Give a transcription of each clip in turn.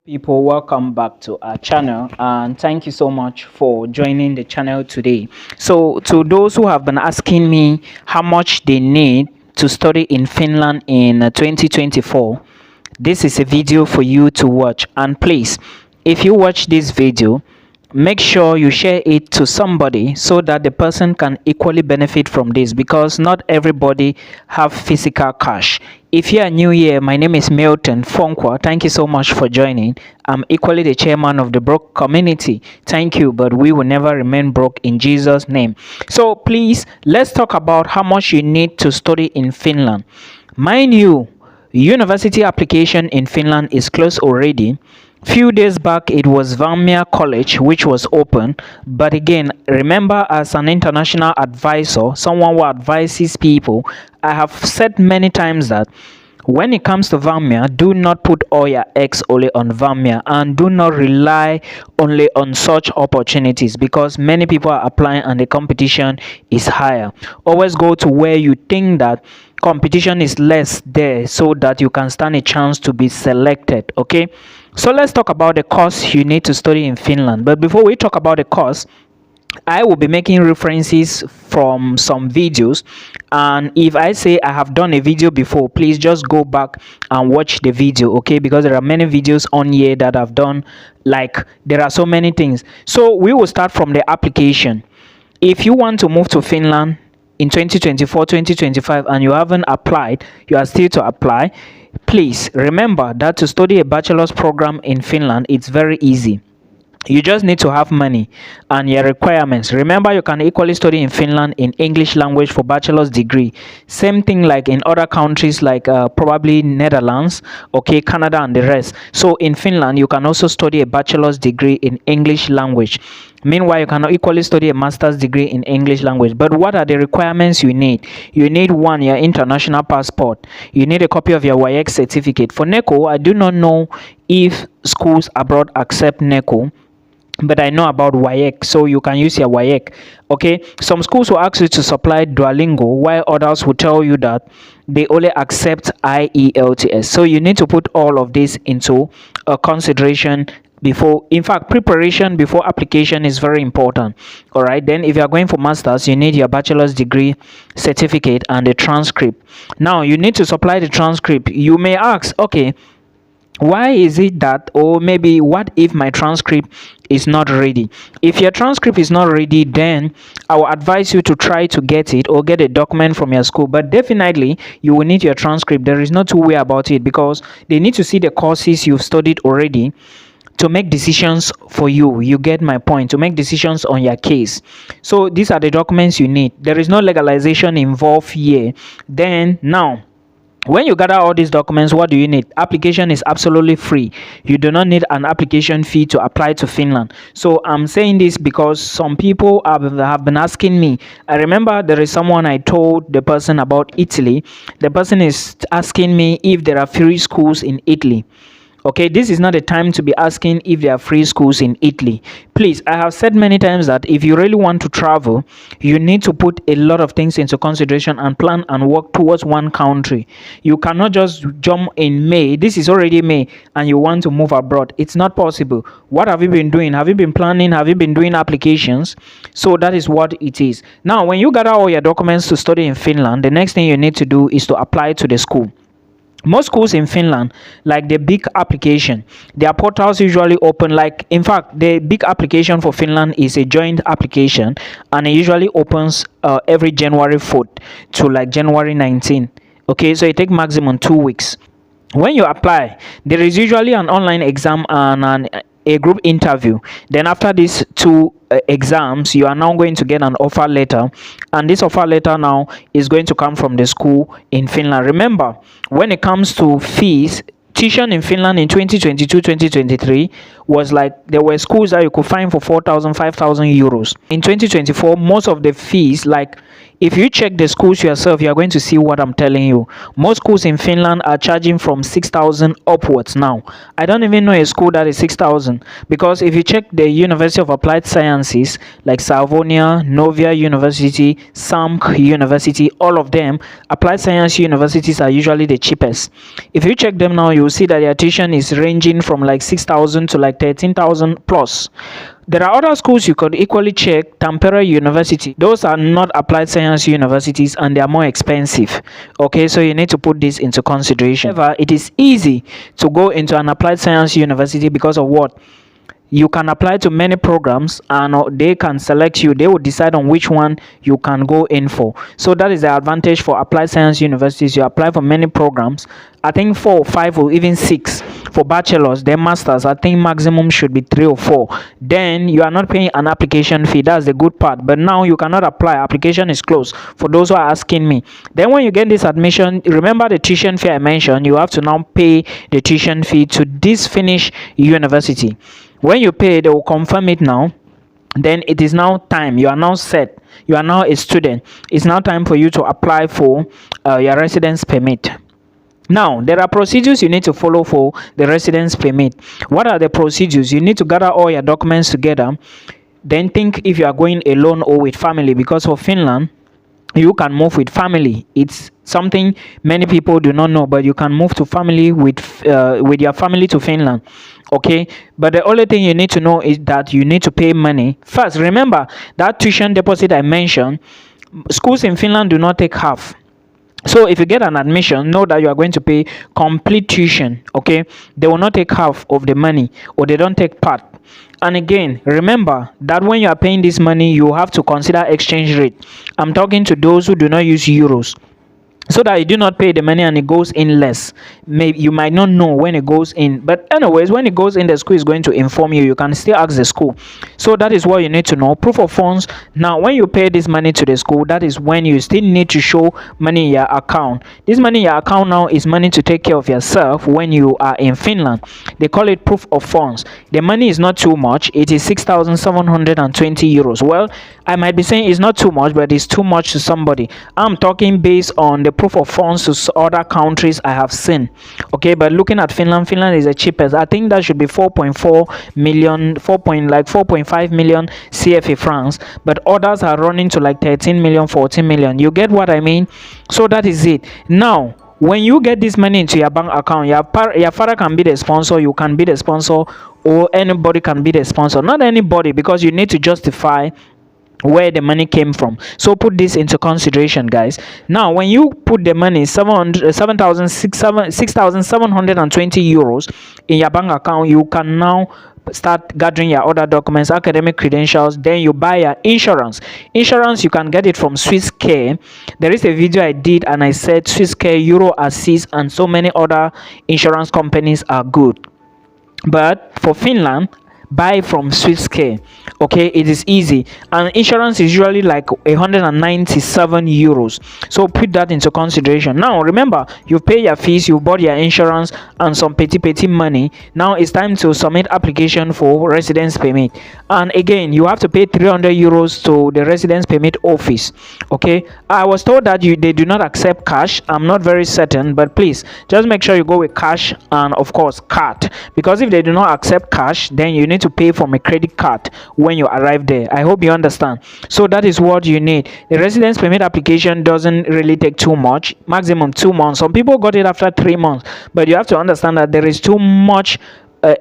People, welcome back to our channel and thank you so much for joining the channel today. So to those who have been asking me how much they need to study in Finland in 2024, this is a video for you to watch. And please, if you watch this video, make sure you share it to somebody so that the person can equally benefit from this, because not everybody have physical cash. If you are new here, my name is Milton Fonkwa. Thank you so much for joining. I'm equally the chairman of the broke community. Thank you, but we will never remain broke in Jesus name. So please, let's talk about how much you need to study in Finland. Mind you, university application in Finland is closed already. Few days back it was Valmiera College which was open, but again, remember, as an international advisor, someone who advises people, I have said many times that when it comes to Valmiera, do not put all your eggs only on Valmiera and do not rely only on such opportunities, because many people are applying and the competition is higher. Always go to where you think that competition is less there so that you can stand a chance to be selected. Okay, so let's talk about the course you need to study in Finland. But before we talk about the course, I will be making references from some videos, and if I say I have done a video before, please just go back and watch the video, okay? Because there are many videos on here that I've done, like there are so many things. So we will start from the application. If you want to move to Finland in 2024 2025 and you haven't applied, you are still to apply. Please remember that to study a bachelor's program in Finland, it's very easy. You just need to have money and your requirements. Remember, you can equally study in Finland in English language for bachelor's degree. Same thing like in other countries like probably Netherlands, okay, Canada and the rest. So in Finland, you can also study a bachelor's degree in English language. Meanwhile, you can equally study a master's degree in English language. But what are the requirements you need? You need one, your international passport. You need a copy of your WAEC certificate. For NECO, I do not know if schools abroad accept NECO, but I know about WAEC, so you can use your WAEC. Okay, some schools will ask you to supply Duolingo, while others will tell you that they only accept IELTS. So you need to put all of this into consideration before, in fact, preparation before application is very important. All right, then if you are going for masters, you need your bachelor's degree certificate and the transcript. Now you need to supply the transcript. You may ask, okay, why is it that, or maybe what if my transcript is not ready? If your transcript is not ready, then I will advise you to try to get it or get a document from your school. But definitely you will need your transcript. There is no two way about it, because they need to see the courses you've studied already to make decisions for you. You get my point? To make decisions on your case. So these are the documents you need. There is no legalization involved here. Then now, when you gather all these documents, what do you need? Application is absolutely free. You do not need an application fee to apply to Finland. So I'm saying this because some people have been asking me. I remember there is someone I told the person about Italy. The person is asking me if there are free schools in Italy. Okay, this is not the time to be asking if there are free schools in Italy. Please, I have said many times that if you really want to travel, you need to put a lot of things into consideration and plan and work towards one country. You cannot just jump in May. This is already May and you want to move abroad. It's not possible. What have you been doing? Have you been planning? Have you been doing applications? So that is what it is. Now, when you gather all your documents to study in Finland, the next thing you need to do is to apply to the school. Most schools in Finland, like the big application, their portals usually open, like, in fact, the big application for Finland is a joint application, and it usually opens every January 4th to like January 19th. Okay, so it takes maximum 2 weeks. When you apply, there is usually an online exam and a group interview. Then after these two exams, you are now going to get an offer letter, and this offer letter now is going to come from the school in Finland. Remember, when it comes to fees, tuition in Finland in 2022-2023 was like, there were schools that you could find for 4,000, 5,000 euros. In 2024, most of the fees, like if you check the schools yourself, you are going to see what I'm telling you. Most schools in Finland are charging from 6,000 upwards now. I don't even know a school that is 6,000, because if you check the University of Applied Sciences like Savonia, Novia University, SAMK University, all of them, applied science universities are usually the cheapest. If you check them now, you will see that their tuition is ranging from like 6,000 to like 13,000 plus. There are other schools you could equally check. Tampere University, those are not applied science universities and they are more expensive. Okay, so you need to put this into consideration. However, it is easy to go into an applied science university because of what? You can apply to many programs and they can select you. They will decide on which one you can go in for. So that is the advantage for applied science universities. You apply for many programs, I think 4 or 5 or even 6 for bachelors. Then masters, I think maximum should be 3 or 4. Then you are not paying an application fee. That's the good part. But now you cannot apply. Application is closed for those who are asking me. Then when you get this admission, remember the tuition fee I mentioned. You have to now pay the tuition fee to this Finnish university. When you pay, they will confirm it now. Then it is now time. You are now set. You are now a student. It's now time for you to apply for your residence permit. Now, there are procedures you need to follow for the residence permit. What are the procedures? You need to gather all your documents together. Then think if you are going alone or with family, because for Finland, you can move with family. It's something many people do not know, but you can move to family with your family to Finland. Okay, but the only thing you need to know is that you need to pay money first. Remember that tuition deposit I mentioned, schools in Finland do not take half. So if you get an admission, know that you are going to pay complete tuition. Okay, they will not take half of the money, or they don't take part. And again, remember that when you are paying this money, you have to consider exchange rate. I'm talking to those who do not use euros, so that you do not pay the money and it goes in less. Maybe you might not know when it goes in, but anyways, when it goes in, the school is going to inform you. You can still ask the school. So that is what you need to know. Proof of funds. Now when you pay this money to the school, that is when you still need to show money in your account. This money in your account now is money to take care of yourself when you are in Finland. They call it proof of funds. The money is not too much. It is 6,720 euros. Well, I might be saying it's not too much, but it's too much to somebody. I'm talking based on the proof of funds to other countries I have seen. Okay, but looking at Finland, Finland is the cheapest. I think that should be 4.4 million, 4.5 million CFA francs, but others are running to like 13 million, 14 million. You get what I mean? So that is it. Now when you get this money into your bank account, your father can be the sponsor, you can be the sponsor, or anybody can be the sponsor. Not anybody, because you need to justify where the money came from. So put this into consideration, guys. Now when you put the money 6,720 euros in your bank account, you can now start gathering your other documents, academic credentials. Then you buy your insurance. You can get it from Swisscare. There is a video I did and I said Swisscare, Euro Assist, and so many other insurance companies are good, but for Finland, buy from Swisscare. Okay, it is easy, and insurance is usually like 197 euros. So put that into consideration. Now remember, you pay your fees, you bought your insurance and some petty money. Now it's time to submit application for residence permit, and again you have to pay 300 euros to the residence permit office. Okay, I was told that they do not accept cash. I'm not very certain, but please just make sure you go with cash and of course card, because if they do not accept cash, then you need to pay from a credit card when you arrive there. I hope you understand. So that is what you need. The residence permit application doesn't really take too much, maximum 2 months. Some people got it after 3 months, but you have to understand that there is too much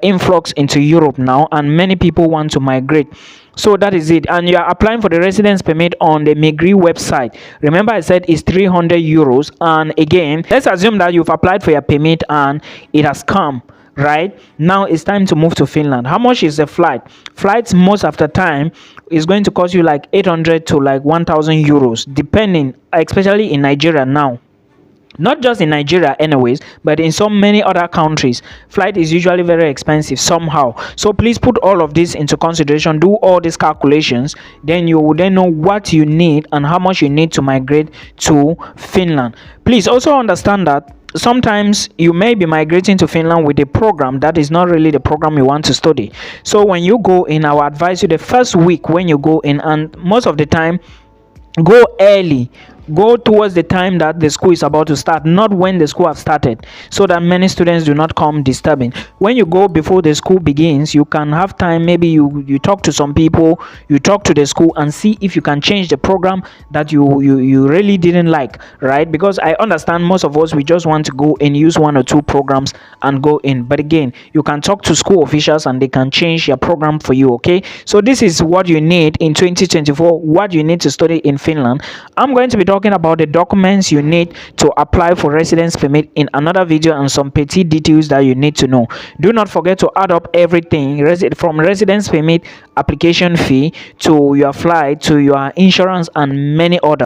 influx into Europe now, and many people want to migrate. So that is it, and you are applying for the residence permit on the Migri website. Remember I said it's 300 euros, and again, let's assume that you've applied for your permit and it has come. Right now it's time to move to Finland. How much is the flight? Flights most of the time is going to cost you like 800 to like 1,000 euros, depending, especially in Nigeria now. Not just in Nigeria anyways, but in so many other countries, flight is usually very expensive somehow. So please put all of this into consideration, do all these calculations, then you will then know what you need and how much you need to migrate to Finland. Please also understand that sometimes you may be migrating to Finland with a program that is not really the program you want to study. So when you go in, I will advise you the first week when you go in, and most of the time go early, go towards the time that the school is about to start, not when the school have started, so that many students do not come disturbing. When you go before the school begins, you can have time. Maybe you talk to some people, you talk to the school and see if you can change the program that you really didn't like, right? Because I understand most of us, we just want to go and use one or two programs and go in, but again, you can talk to school officials and they can change your program for you. Okay, so this is what you need in 2024, what you need to study in Finland. I'm going to be talking about the documents you need to apply for residence permit in another video, and some petty details that you need to know. Do not forget to add up everything, from residence permit application fee to your flight to your insurance and many others.